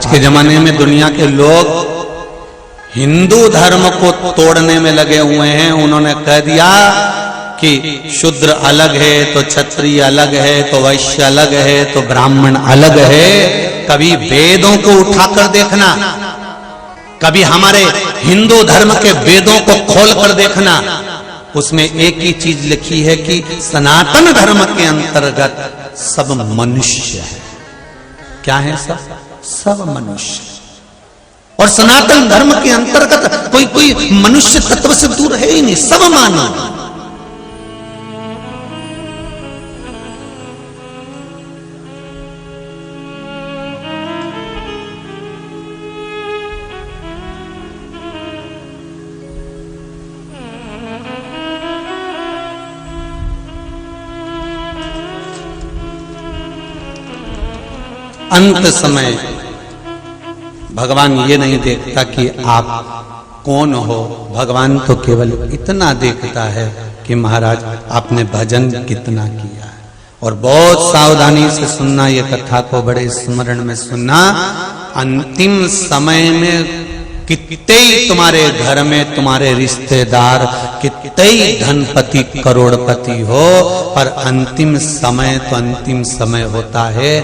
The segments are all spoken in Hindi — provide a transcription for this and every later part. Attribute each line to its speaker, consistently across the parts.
Speaker 1: आज के जमाने में दुनिया के लोग हिंदू धर्म को तोड़ने में लगे हुए हैं। उन्होंने कह दिया कि शूद्र अलग है तो क्षत्रिय अलग है तो वैश्य अलग है तो ब्राह्मण अलग है। कभी वेदों को उठाकर देखना, कभी हमारे हिंदू धर्म के वेदों को खोलकर देखना, उसमें एक ही चीज लिखी है कि सनातन धर्म के अंतर्गत सब मनुष्य है। क्या है? सब मनुष्य। और सनातन धर्म के अंतर्गत कोई मनुष्य तत्व से दूर है ही नहीं, सब मानव। अंत समय भगवान ये नहीं देखता कि आप कौन हो, भगवान तो केवल इतना देखता है कि महाराज आपने भजन कितना किया है। और बहुत सावधानी से सुनना, ये कथा को बड़े स्मरण में सुनना। अंतिम समय में कितने ही तुम्हारे घर में तुम्हारे रिश्तेदार, कितने ही धनपति करोड़पति हो, पर अंतिम समय तो अंतिम समय होता है।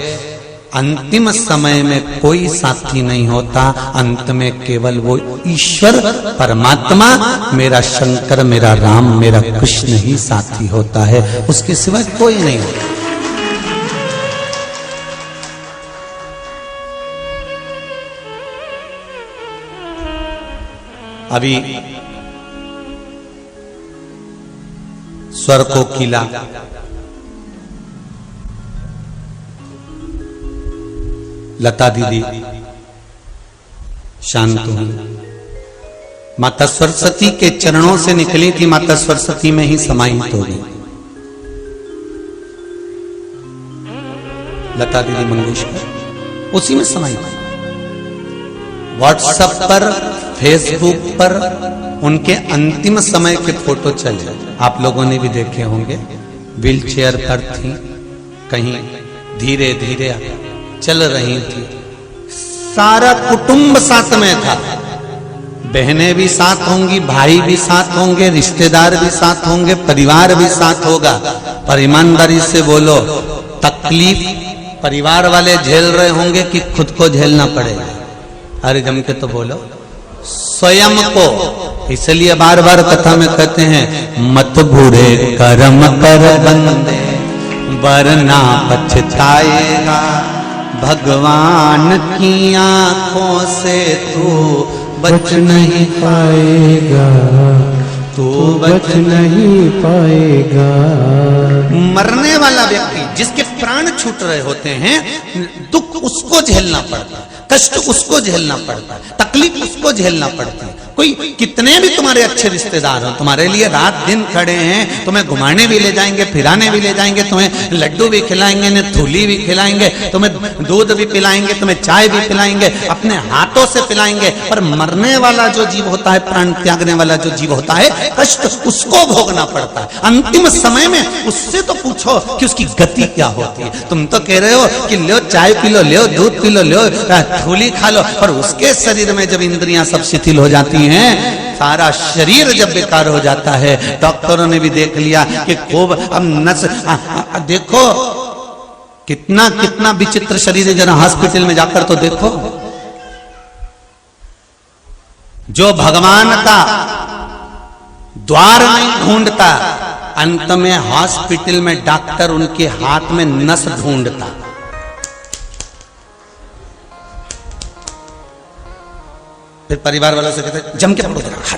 Speaker 1: अंतिम समय में कोई साथी नहीं होता। अंत में केवल वो ईश्वर परमात्मा, मेरा शंकर, मेरा राम, मेरा कृष्ण ही साथी होता है, उसके सिवा कोई नहीं होता। अभी स्वर को किला लता दीदी शांत हुई, माता सरस्वती के चरणों से निकली थी, माता सरस्वती में ही समाहित हो गई। लता दीदी मंगेशकर उसी में समाहित हुई। व्हाट्सएप पर, फेसबुक पर उनके अंतिम समय के फोटो चले, आप लोगों ने भी देखे होंगे। व्हील चेयर पर थी, कहीं धीरे धीरे चल रही थी, सारा कुटुंब साथ में था। बहनें भी साथ होंगी, भाई भी साथ होंगे, रिश्तेदार भी साथ होंगे, परिवार भी साथ होगा। पर ईमानदारी से बोलो, तकलीफ परिवार वाले झेल रहे होंगे कि खुद को झेलना पड़ेगा? अरे जम के तो बोलो, स्वयं को। इसलिए बार बार कथा में कहते हैं, मत बुरे कर्म कर बंदे वरना पछताएगा, भगवान की आंखों से तू बच नहीं पाएगा, तू बच नहीं पाएगा। मरने वाला व्यक्ति, जिसके प्राण छूट रहे होते हैं, दुख उसको झेलना पड़ता है, कष्ट उसको झेलना पड़ता है, तकलीफ उसको झेलना पड़ती है। कोई कितने भी तुम्हारे अच्छे रिश्तेदार हो, तुम्हारे लिए रात दिन खड़े हैं, तुम्हें घुमाने भी ले जाएंगे, फिराने भी ले जाएंगे, तुम्हें लड्डू भी खिलाएंगे, थूली भी खिलाएंगे, तुम्हें दूध भी पिलाएंगे, तुम्हें चाय भी पिलाएंगे, अपने हाथों से पिलाएंगे। पर मरने वाला जो जीव होता है, प्राण त्यागने वाला जो जीव होता है, कष्ट उसको भोगना पड़ता है। अंतिम समय में उससे तो पूछो कि उसकी गति क्या होती है। तुम तो कह रहे हो कि लो चाय पी लो, लो दूध पी लो, लो थूली खा लो, पर उसके शरीर में जब इंद्रियां सब शिथिल हो जाती हैं, सारा शरीर जब बेकार हो जाता है, डॉक्टरों ने भी देख लिया कि खूब अब नस देखो कितना कितना विचित्र शरीर है। जरा हॉस्पिटल में जाकर तो देखो, जो भगवान का द्वार नहीं ढूंढता, अंत में हॉस्पिटल में डॉक्टर उनके हाथ में नस ढूंढता। फिर परिवार वालों से कहते जम के पकड़ो, जरा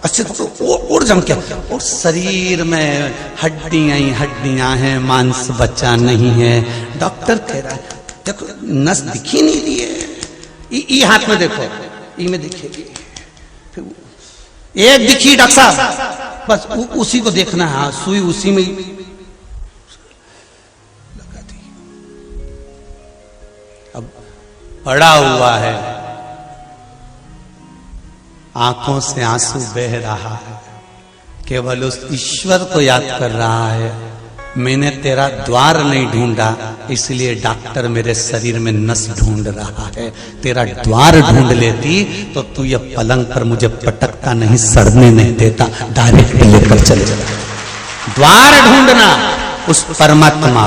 Speaker 1: अच्छे पकड़ो, और जम के। और शरीर में हड्डियां ही हड्डियां हैं, मांस बचा नहीं है। डॉक्टर कह रहा है देखो नस दिखी नहीं रही है, ई हाथ में देखो, ई में दिखेगी। फिर एक दिखी डॉक्टर साहब, बस उसी को देखना है, सुई उसी में लगा दी। अब पड़ा हुआ है, आंखों से आंसू बह रहा है, केवल उस ईश्वर को याद कर रहा है। मैंने तेरा द्वार नहीं ढूंढा, इसलिए डॉक्टर मेरे शरीर में नस ढूंढ रहा है। तेरा द्वार ढूंढ लेती तो तू ये पलंग पर मुझे पटकता नहीं, सड़ने नहीं देता, डायरेक्ट लेकर चले जाता। द्वार ढूंढना उस परमात्मा,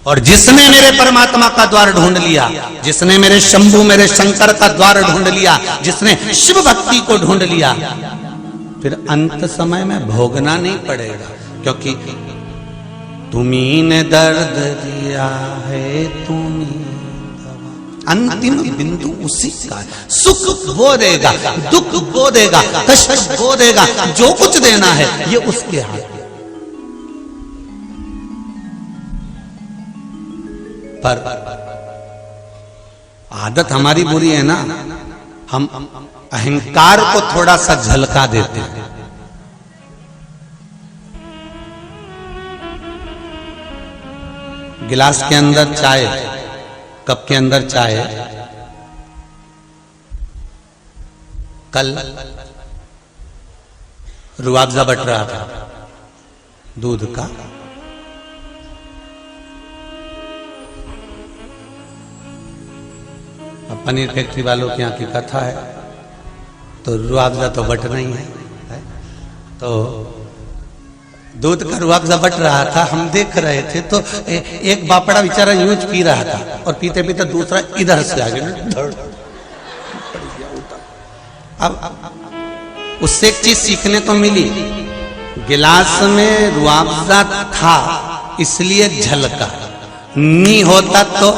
Speaker 1: और जिसने मेरे परमात्मा का द्वार ढूंढ लिया, जिसने मेरे शंभू मेरे शंकर का द्वार ढूंढ लिया, जिसने शिव भक्ति को ढूंढ लिया, फिर अंत समय में भोगना नहीं पड़ेगा, क्योंकि तुम्ही ने दर्द दिया है, तुम्ही दवा। अंतिम बिंदु उसी का है। सुख वो देगा, दुख वो देगा, कष्ट वो देगा, जो कुछ देना है ये उसके हाथ। पर आदत हमारी बुरी है ना, हम अहंकार को थोड़ा सा झलका देते हैं। गिलास के अंदर चाय, कप के अंदर चाय, कल रुआवजा बट रहा था दूध का, अब पनीर फैक्ट्री वालों के यहाँ की कथा है, तो रुआवजा तो बट नहीं है, तो दूध का रुआवजा बट रहा था, हम देख रहे थे, तो एक बापड़ा बेचारा यूज पी रहा था, और पीते पीते दूसरा इधर से आ गया। अब उससे एक चीज सीखने को मिली, गिलास में रुआवजा था इसलिए झलका, नहीं होता तो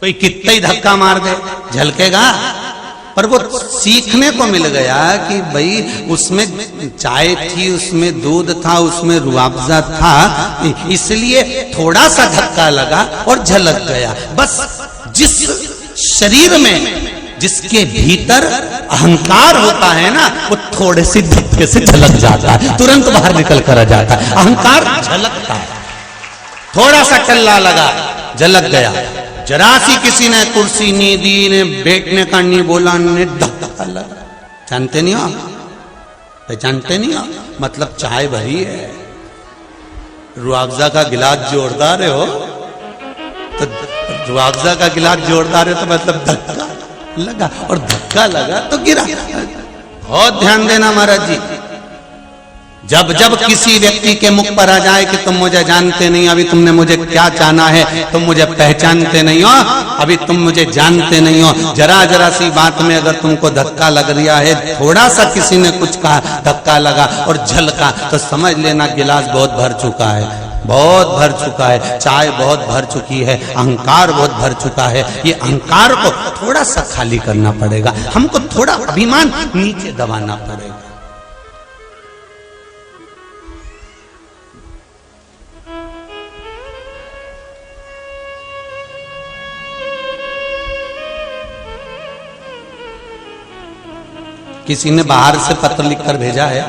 Speaker 1: कोई कितना ही धक्का मार दे झलकेगा। पर वो सीखने को मिल गया कि भाई उसमें चाय थी, उसमें दूध था, उसमें रुआवजा था, इसलिए थोड़ा सा धक्का लगा और झलक गया। बस जिस शरीर में जिसके भीतर अहंकार होता है ना, वो थोड़े से धक्के से झलक जाता है, तुरंत बाहर निकल कर आ जाता है। अहंकार झलकता है, थोड़ा सा टल्ला लगा झलक गया। जरा सी किसी ने कुर्सी नहीं दी, ने बैठने का नहीं बोला, ने धक्का लगा। जानते नहीं हो, पहचानते नहीं हो, मतलब चाय भरी है, रुआवजा का गिलास जोरदार है हो, तो रुआवजा का गिलास जोरदार है तो मतलब धक्का लगा, और धक्का लगा तो गिरा। बहुत ध्यान देना महाराज जी, जब जब किसी व्यक्ति के मुख पर आ जाए कि तुम मुझे जानते नहीं, अभी तुमने मुझे क्या जाना है, तुम मुझे पहचानते नहीं हो, अभी तुम मुझे जानते नहीं हो, जरा जरा सी बात में अगर तुमको धक्का लग रहा है, थोड़ा सा किसी ने कुछ कहा, धक्का लगा और झलका, तो समझ लेना गिलास बहुत भर चुका है, बहुत भर चुका है, चाय बहुत भर चुकी है, अहंकार बहुत भर चुका है। ये अहंकार को थोड़ा सा खाली करना पड़ेगा, हमको थोड़ा अभिमान नीचे दबाना पड़ेगा। किसी ने बाहर से पत्र लिखकर भेजा है,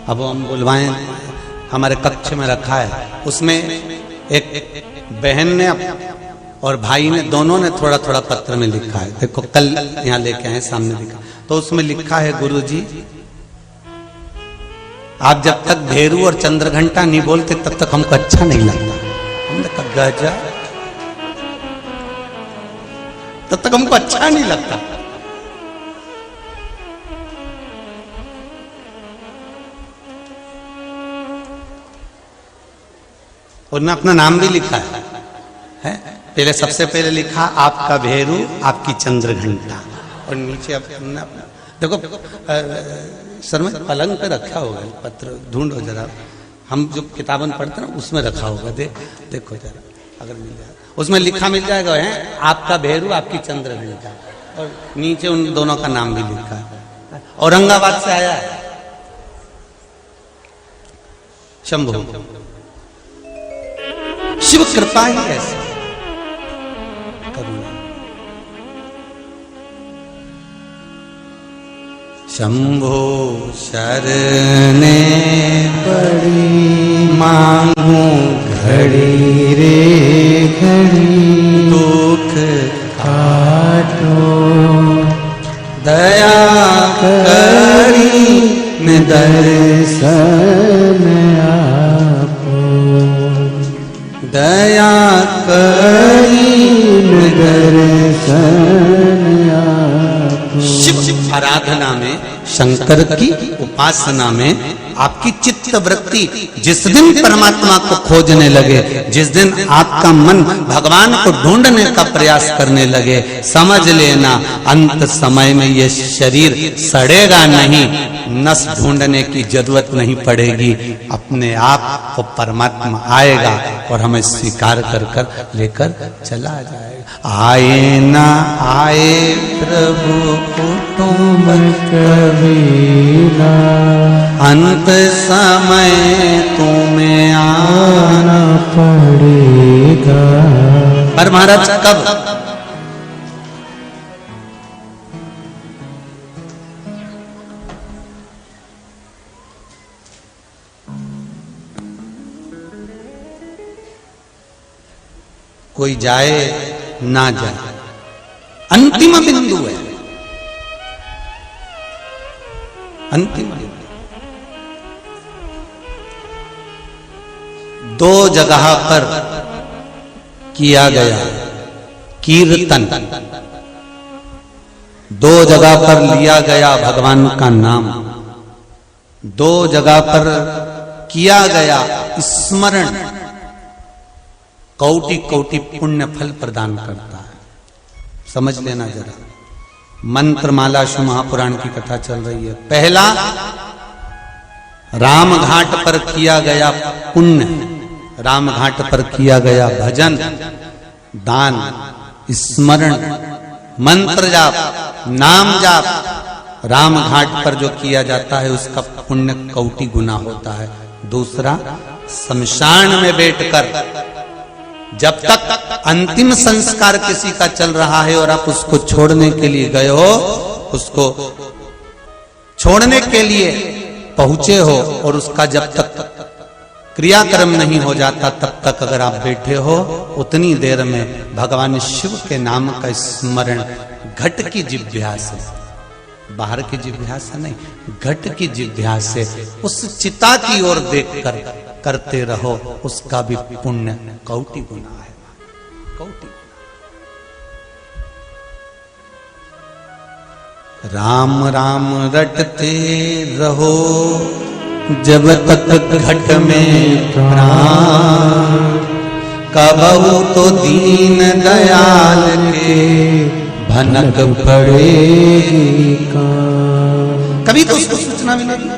Speaker 1: अब हम बुलवाएं, हमारे कक्ष में रखा है, उसमें एक बहन ने और भाई ने, दोनों ने थोड़ा थोड़ा पत्र में लिखा है। देखो कल यहाँ लेके आए, सामने लिखा, तो उसमें लिखा है, गुरुजी आप जब तक भेरू और चंद्रघंटा नहीं बोलते तब तक हमको अच्छा नहीं लगता। हमने कहा गजा, तब तक हमको अच्छा नहीं लगता। उन्होंने अपना नाम भी लिखा है? पहले सबसे पहले लिखा आपका भेरू, आपकी चंद्रघंटा, और नीचे अपना देखो सर में पलंग पे रखा होगा पत्र, ढूंढो जरा, हम जो किताबन पढ़ते ना उसमें रखा होगा, देखो जरा अगर मिल जाए, उसमें लिखा मिल जाएगा है आपका भेरू, आपकी चंद्रघंटा, और नीचे उन दोनों का नाम भी लिखा है। औरंगाबाद से आया है शंभू, शिव कृपा ही ऐसी करुणा। शंभो शरणे पड़ी, मांगू घड़ी रे घड़ी, दुख काटो दया करी, न दर्शन शंकर की उपासना में आपकी चित्त वृत्ति जिस दिन परमात्मा को खोजने लगे, जिस दिन आपका मन भगवान को ढूंढने का प्रयास करने लगे, समझ लेना अंत समय में ये शरीर सड़ेगा नहीं, नस ढूंढने की जरूरत नहीं पड़ेगी, अपने आप को परमात्मा आएगा और हमें स्वीकार कर कर लेकर चला जाएगा। आए ना आए प्रभु कुटुंब कबीरा, अंत समय तुम्हें आना पड़ेगा। पर महाराज कब? कोई जाए ना जाए, अंतिम बिंदु है, अंतिम बिंदु। दो जगह पर किया गया कीर्तन, दो जगह पर लिया गया भगवान का नाम, दो जगह पर किया गया स्मरण, कोटि कोटि पुण्य फल प्रदान करता है। समझ लेना जरा। मंत्रमाला शिव महापुराण की कथा चल रही है। पहला राम घाट पर किया गया पुण्य, राम घाट पर किया गया भजन, दान, स्मरण, मंत्र जाप, नाम जाप, राम घाट पर जो किया जाता है उसका पुण्य कोटि गुना होता है। दूसरा, शमशान में बैठकर जब तक अंतिम संस्कार किसी का चल रहा है और आप उसको छोड़ने के लिए गए हो, उसको छोड़ने के लिए पहुंचे हो और उसका जब तक क्रियाक्रम नहीं हो जाता तब तक अगर आप बैठे हो, उतनी देर में भगवान शिव के नाम का स्मरण घट की जिह्वा से, बाहर की जिह्वा से नहीं, घट की जिह्वा से उस चिता की ओर देखकर करते रहो, उसका भी पुण्य कोटि गुना है, कोटि। राम राम रटते रहो जब तक घट में प्राण, कबहू तो दीन दयाल के भनक पड़ेगी का। कभी तो उसको सूचना मिलेगी।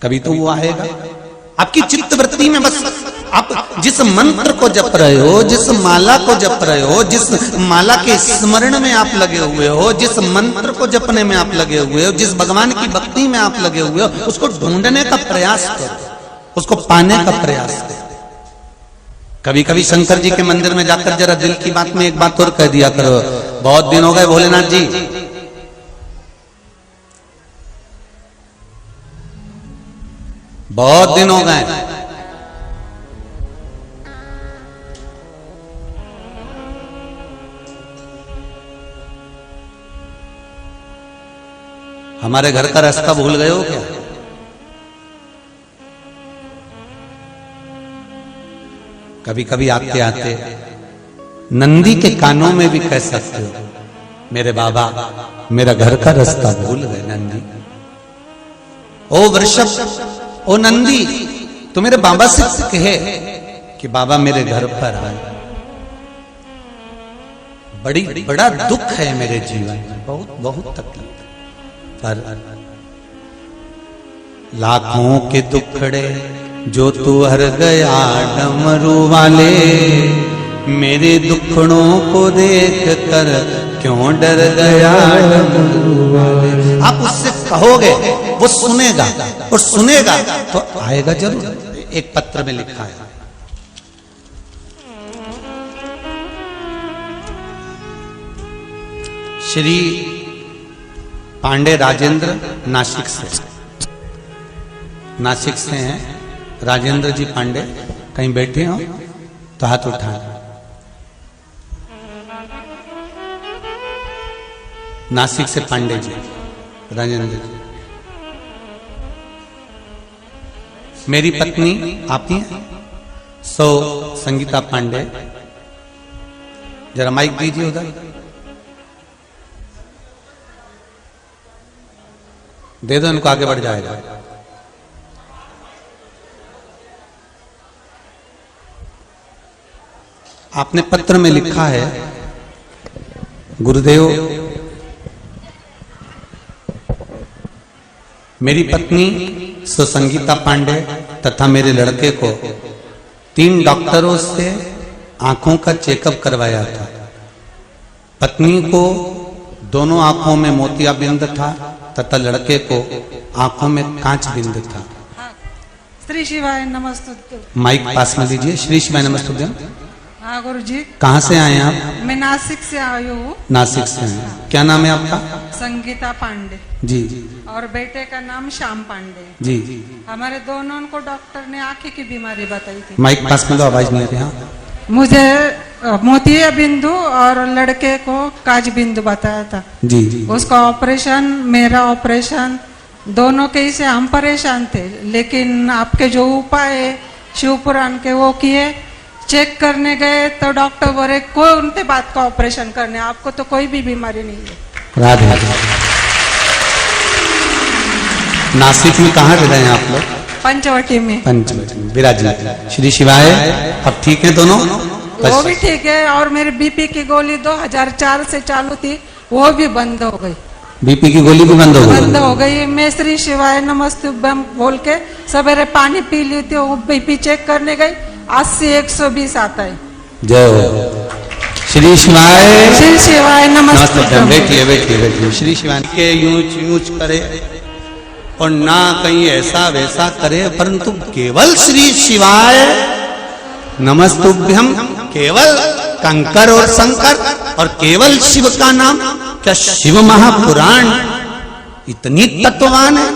Speaker 1: कभी तो वो आएगा आपकी चित्तवृत्ति में। बस आप जिस मंत्र को जप रहे हो, जिस माला को जप रहे हो, जिस माला के स्मरण में आप लगे हुए हो, जिस मंत्र को जपने में आप लगे हुए हो, जिस भगवान की भक्ति में आप लगे हुए हो, उसको ढूंढने का प्रयास करो, उसको पाने का प्रयास करो। कभी कभी शंकर जी के मंदिर में जाकर जरा दिल की बात में एक बात और कह दिया करो, बहुत दिन हो गए भोलेनाथ जी, बहुत दिन हो गए, हमारे घर का रास्ता भूल गए हो क्या? कभी कभी आते आते नंदी के कानों में भी कह सकते हो, मेरे बाबा मेरा घर का रास्ता भूल गए नंदी। ओ वृषभ, ओ नंदी, तो मेरे बाबा से कहे कि बाबा मेरे घर पर आए, बड़ा दुख है मेरे जीवन में, बहुत बहुत तकलीफ, पर लाखों के दुखड़े जो तू हर गया डमरू वाले, मेरे दुखड़ों को देख कर क्यों डर गया डमरू वाले। आप उससे कहोगे, वो सुनेगा, और सुनेगा तो आएगा जरूर। एक पत्र में लिखा है, श्री पांडे राजेंद्र नासिक से हैं, राजेंद्र जी पांडे, कहीं बैठे हो तो हाथ उठाएं। नासिक से पांडे जी, राजेंद्र जी। मेरी पत्नी आप ही हैं, सो संगीता पांडे, जरा माइक दीजिए उधर, दे दो इनको, आगे बढ़ जाएगा। आपने पत्र में लिखा है, गुरुदेव मेरी पत्नी सुसंगीता पांडे तथा मेरे लड़के को 3 डॉक्टरों से आंखों का चेकअप करवाया था। पत्नी को दोनों आंखों में मोतियाबिंद था तथा लड़के को आंखों में कांच बिंद था।
Speaker 2: श्री शिवाय नमस्तुभ्यं।
Speaker 1: माइक पास में लीजिए। श्री शिवाय नमस्तुभ्यं।
Speaker 2: हाँ गुरु जी।
Speaker 1: कहाँ से आए हैं आप?
Speaker 2: मैं नासिक से आई हूँ।
Speaker 1: नासिक से आए। क्या नाम है आपका?
Speaker 2: संगीता पांडे
Speaker 1: जी।
Speaker 2: और बेटे का नाम श्याम पांडे
Speaker 1: जी।
Speaker 2: हमारे दोनों को डॉक्टर ने आंखें की बीमारी बताई थी।
Speaker 1: माइक पास में लो, आवाज नहीं आ रही। हाँ।
Speaker 2: मुझे मोतिया बिंदु और लड़के को काज बिंदु बताया था
Speaker 1: जी।
Speaker 2: उसका ऑपरेशन, मेरा ऑपरेशन, दोनों के ही से हम परेशान थे, लेकिन आपके जो उपाय है शिव पुराण के वो किए। चेक करने गए तो डॉक्टर बोले कोई उनके बात का ऑपरेशन करने, आपको तो कोई भी बीमारी नहीं है।
Speaker 1: राधे राधे। नासिक में कहाँ रह रहे हैं आप लोग?
Speaker 2: पंचवटी में।
Speaker 1: पंचवटी में विराजित। श्री शिवाय। अब ठीक है दोनों?
Speaker 2: वो भी ठीक है, और मेरी बीपी की गोली 2004 से चालू थी, वो भी बंद हो गई।
Speaker 1: बीपी की गोली भी बंद हो गई?
Speaker 2: मैं श्री शिवाय नमस्तुभ्यं बोल के सवेरे पानी पी ली थी, वो बीपी चेक करने गई 80-120 आता है।
Speaker 1: जय हो। श्री शिवाय।
Speaker 2: श्री शिवाय नमस्तुभ्यं।
Speaker 1: बैठिए बैठिए बैठिए। श्री शिवाय के यूज करे और ना कहीं ऐसा वैसा करे, परंतु केवल श्री शिवाय नमस्तुभ्यं, केवल कंकर और शंकर और केवल शिव का नाम। क्या शिव महापुराण इतनी तत्ववान है?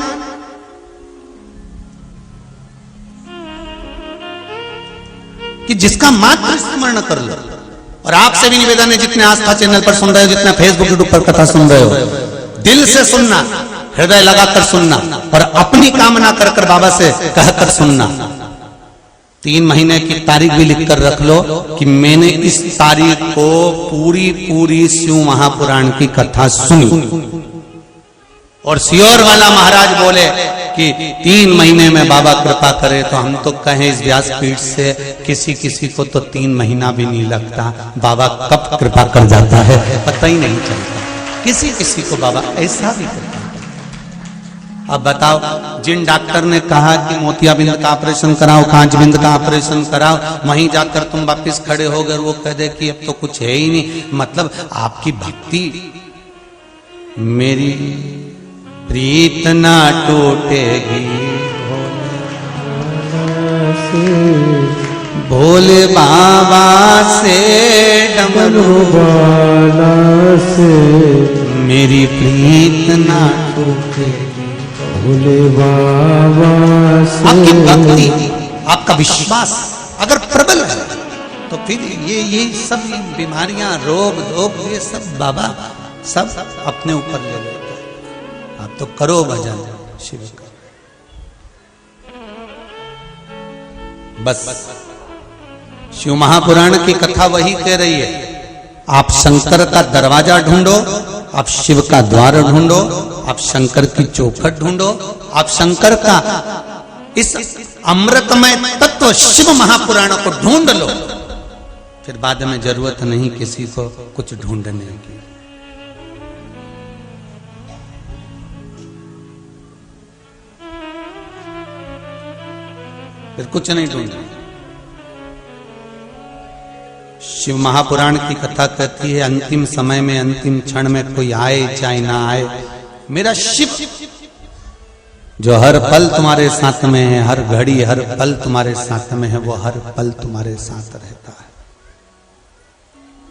Speaker 1: कि जिसका मात्र स्मरण कर लो। और आपसे भी निवेदन है, जितने आस्था चैनल पर सुन रहे हो, जितने फेसबुक यूट्यूब पर कथा सुन रहे हो, दिल से सुनना, हृदय लगाकर सुनना और अपनी कामना कर कर बाबा से कहकर सुनना। 3 महीने की तारीख भी लिखकर रख लो कि मैंने इस तारीख को पूरी शिव महापुराण की कथा सुनी। और सियोर वाला महाराज बोले कि 3 महीने में बाबा कृपा करे, तो हम तो कहें इस व्यासपीठ से किसी को तो 3 महीना भी नहीं लगता, बाबा कब कृपा कर जाता है पता ही नहीं चलता। किसी को बाबा ऐसा भी करता है। अब बताओ, जिन डॉक्टर ने कहा कि मोतियाबिंद का ऑपरेशन कराओ, कांच बिंद का ऑपरेशन कराओ, वहीं जाकर तुम वापिस खड़े हो गए, वो कह दे कि अब तो कुछ है ही नहीं। मतलब आपकी भक्ति, मेरी प्रीत ना टूटेगी भोले बाबा से, डमरू बाला से, मेरी प्रीत ना टूटेगी भोले बाबा से। आपकी भक्ति, आपका विश्वास अगर प्रबल है तो फिर ये सब बीमारियां, रोग धोग, ये सब बाबा सब अपने ऊपर ले लेते। आप तो करो भजन शिव का। बस शिव महापुराण की कथा वही कह रही है, आप शंकर का दरवाजा ढूंढो, आप शिव का द्वार ढूंढो, आप शंकर की चौखट ढूंढो, आप शंकर का इस अमृतमय तत्व शिव महापुराण को ढूंढ लो, फिर बाद में जरूरत नहीं किसी को कुछ ढूंढने की। फिर कुछ नहीं ढूंढना। शिव महापुराण की कथा कहती है, अंतिम समय में, अंतिम क्षण में कोई आए चाहे ना आए, मेरा शिव जो हर पल तुम्हारे साथ में है, हर घड़ी हर पल तुम्हारे साथ में है, वो हर पल तुम्हारे साथ रहता है।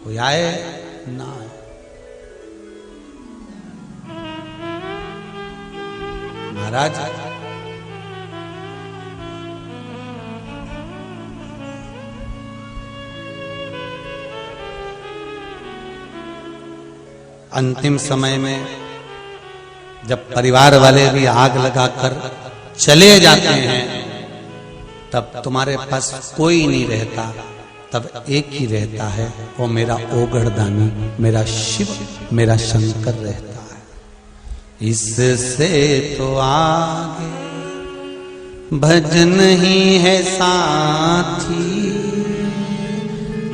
Speaker 1: कोई आए ना आए, महाराज अंतिम समय में जब परिवार वाले भी आग लगाकर चले जाते हैं, तब तुम्हारे पास कोई नहीं रहता, तब एक ही रहता है, वो मेरा ओगढ़दानी, मेरा शिव, मेरा शंकर रहता है। इससे तो आगे भजन ही है साथी,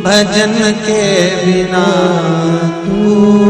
Speaker 1: भजन के बिना तू